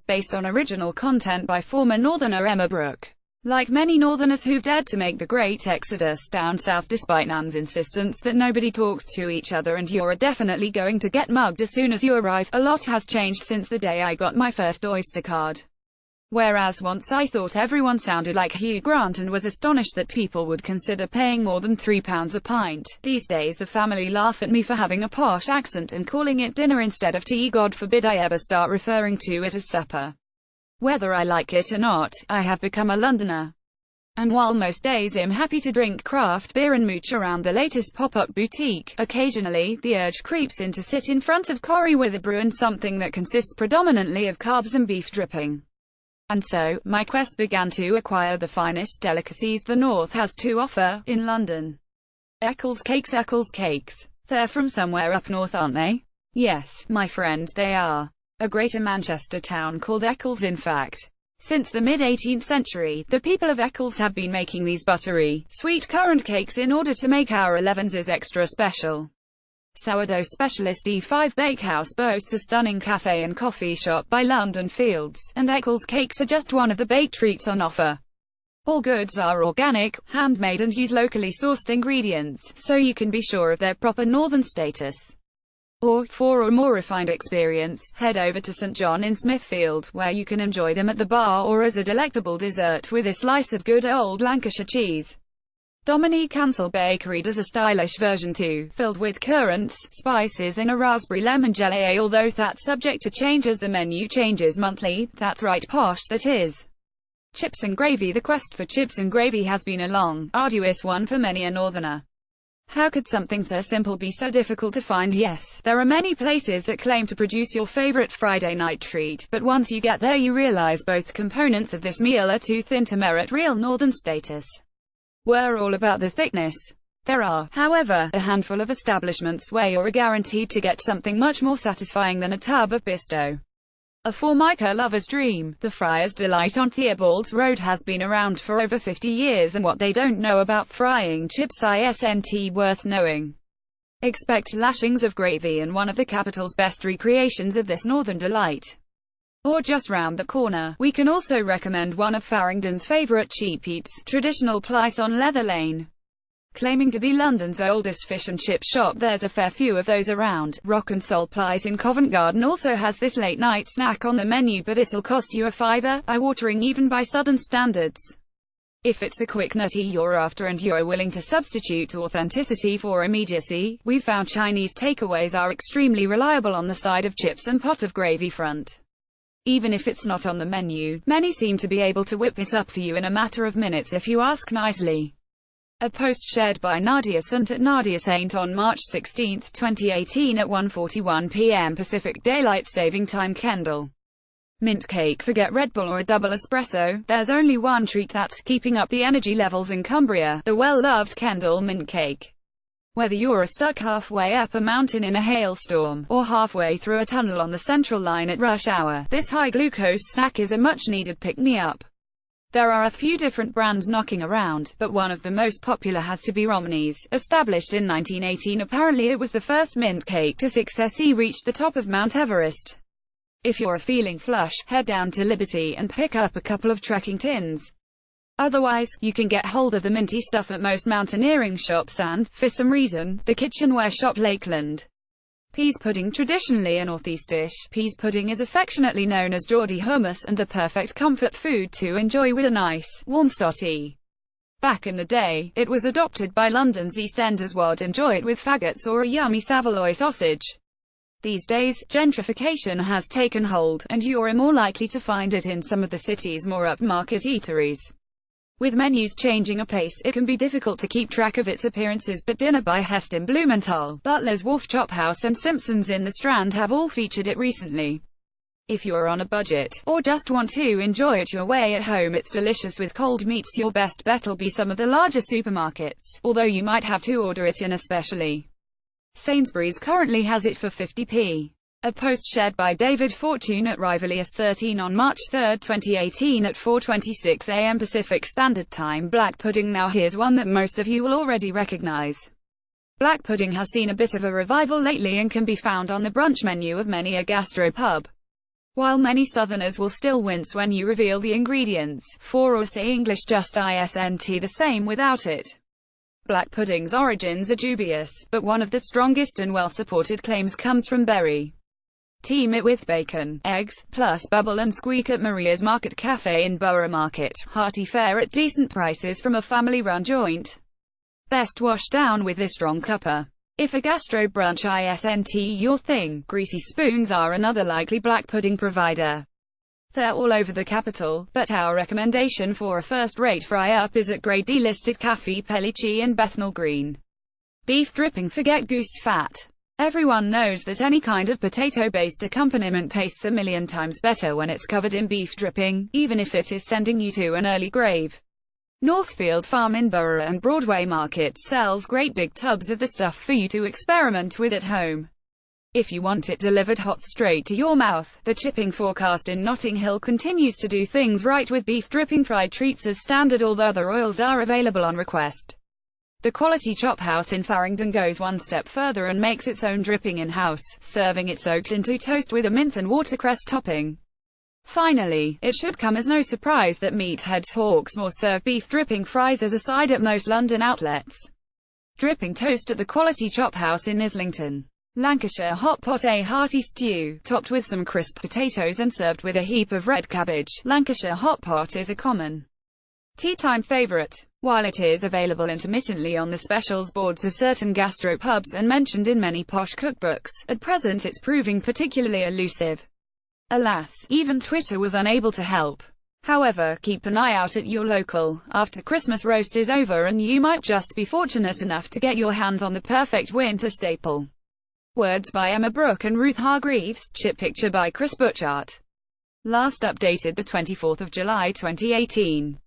based on original content by former Northerner Emma Brooke. Like many Northerners who've dared to make the great exodus down south despite Nan's insistence that nobody talks to each other and you're definitely going to get mugged as soon as you arrive, a lot has changed since the day I got my first Oyster card. Whereas once I thought everyone sounded like Hugh Grant and was astonished that people would consider paying more than £3 a pint, these days the family laugh at me for having a posh accent and calling it dinner instead of tea. God forbid I ever start referring to it as supper. Whether I like it or not, I have become a Londoner. And while most days I'm happy to drink craft beer and mooch around the latest pop-up boutique, occasionally, the urge creeps in to sit in front of Corrie with a brew and something that consists predominantly of carbs and beef dripping. And so, my quest began to acquire the finest delicacies the North has to offer, in London. Eccles Cakes. Eccles Cakes. They're from somewhere up north, aren't they? Yes, my friend, they are. A Greater Manchester town called Eccles in fact. Since the mid-18th century, the people of Eccles have been making these buttery, sweet currant cakes in order to make our 11s extra special. Sourdough specialist E5 Bakehouse boasts a stunning cafe and coffee shop by London Fields, and Eccles Cakes are just one of the baked treats on offer. All goods are organic, handmade and use locally sourced ingredients, so you can be sure of their proper northern status. Or, for a more refined experience, head over to St John in Smithfield, where you can enjoy them at the bar or as a delectable dessert with a slice of good old Lancashire cheese. Dominique Ansell Bakery does a stylish version too, filled with currants, spices and a raspberry lemon jelly, although that's subject to change as the menu changes monthly. That's right, posh that is. Chips and gravy. The quest for chips and gravy has been a long, arduous one for many a Northerner. How could something so simple be so difficult to find? Yes, there are many places that claim to produce your favorite Friday night treat, but once you get there you realize both components of this meal are too thin to merit real northern status. We're all about the thickness. There are, however, a handful of establishments where you're guaranteed to get something much more satisfying than a tub of Bisto. A Formica lover's dream, the Friar's Delight on Theobald's Road has been around for over 50 years, and what they don't know about frying chips isn't worth knowing. Expect lashings of gravy and one of the capital's best recreations of this northern delight. Or just round the corner, we can also recommend one of Farringdon's favourite cheap eats, Traditional Plice on Leather Lane. Claiming to be London's oldest fish and chip shop, there's a fair few of those around. Rock and Soul Plice in Covent Garden also has this late-night snack on the menu, but it'll cost you a fiver, eye-watering even by southern standards. If it's a quick nutty you're after and you're willing to substitute authenticity for immediacy, we've found Chinese takeaways are extremely reliable on the side of chips and pot of gravy front. Even if it's not on the menu, many seem to be able to whip it up for you in a matter of minutes if you ask nicely. A post shared by Nadia Sant at Nadia Saint on March 16, 2018 at 1:41 p.m. Pacific Daylight Saving Time. Kendal. Mint cake. Forget Red Bull or a double espresso, there's only one treat that's keeping up the energy levels in Cumbria, the well-loved Kendal mint cake. Whether you're stuck halfway up a mountain in a hailstorm, or halfway through a tunnel on the Central Line at rush hour, this high-glucose snack is a much-needed pick-me-up. There are a few different brands knocking around, but one of the most popular has to be Romney's. Established in 1918, apparently it was the first mint cake to successfully reach the top of Mount Everest. If you're feeling flush, head down to Liberty and pick up a couple of trekking tins. Otherwise, you can get hold of the minty stuff at most mountaineering shops and, for some reason, the kitchenware shop Lakeland. Peas pudding. Traditionally a northeast dish, peas pudding is affectionately known as Geordie hummus and the perfect comfort food to enjoy with a nice, warm stotty. Back in the day, it was adopted by London's East Enders would enjoy it with faggots or a yummy Savoy sausage. These days, gentrification has taken hold, and you're more likely to find it in some of the city's more upmarket eateries. With menus changing apace, it can be difficult to keep track of its appearances, but Dinner by Hest in Blumenthal, Butler's Wharf Chop House and Simpsons in the Strand have all featured it recently. If you're on a budget, or just want to enjoy it your way at home, it's delicious with cold meats. Your best bet'll be some of the larger supermarkets, although you might have to order it in especially. Sainsbury's currently has it for 50p. A post shared by David Fortune at Rivalius 13 on March 3, 2018 at 4:26 a.m. Pacific Standard Time. Black pudding. Now here's one that most of you will already recognize. Black pudding has seen a bit of a revival lately and can be found on the brunch menu of many a gastropub. While many Southerners will still wince when you reveal the ingredients, for or say English just isn't the same without it. Black pudding's origins are dubious, but one of the strongest and well-supported claims comes from Berry. Team it with bacon, eggs, plus bubble and squeak at Maria's Market Cafe in Borough Market. Hearty fare at decent prices from a family-run joint. Best washed down with this strong cuppa. If a gastro brunch isn't your thing, Greasy Spoons are another likely black pudding provider. They're all over the capital, but our recommendation for a first-rate fry-up is at Grade D-listed Cafe Pellicci in Bethnal Green. Beef dripping. Forget goose fat. Everyone knows that any kind of potato-based accompaniment tastes a million times better when it's covered in beef dripping, even if it is sending you to an early grave. Northfield Farm in Borough and Broadway Market sells great big tubs of the stuff for you to experiment with at home. If you want it delivered hot straight to your mouth, the chipping forecast in Notting Hill continues to do things right with beef dripping fried treats as standard, although other oils are available on request. The Quality Chop House in Farringdon goes one step further and makes its own dripping in-house, serving it soaked into toast with a mint and watercress topping. Finally, it should come as no surprise that Meathead Hawksmoor serve beef dripping fries as a side at most London outlets. Dripping toast at the Quality Chop House in Islington, Lancashire. Hot pot. A hearty stew, topped with some crisp potatoes and served with a heap of red cabbage. Lancashire hot pot is a common tea-time favourite. While it is available intermittently on the specials boards of certain gastropubs and mentioned in many posh cookbooks, at present it's proving particularly elusive. Alas, even Twitter was unable to help. However, keep an eye out at your local after Christmas roast is over and you might just be fortunate enough to get your hands on the perfect winter staple. Words by Emma Brooke and Ruth Hargreaves, chip picture by Chris Butchart. Last updated the 24th of July 2018.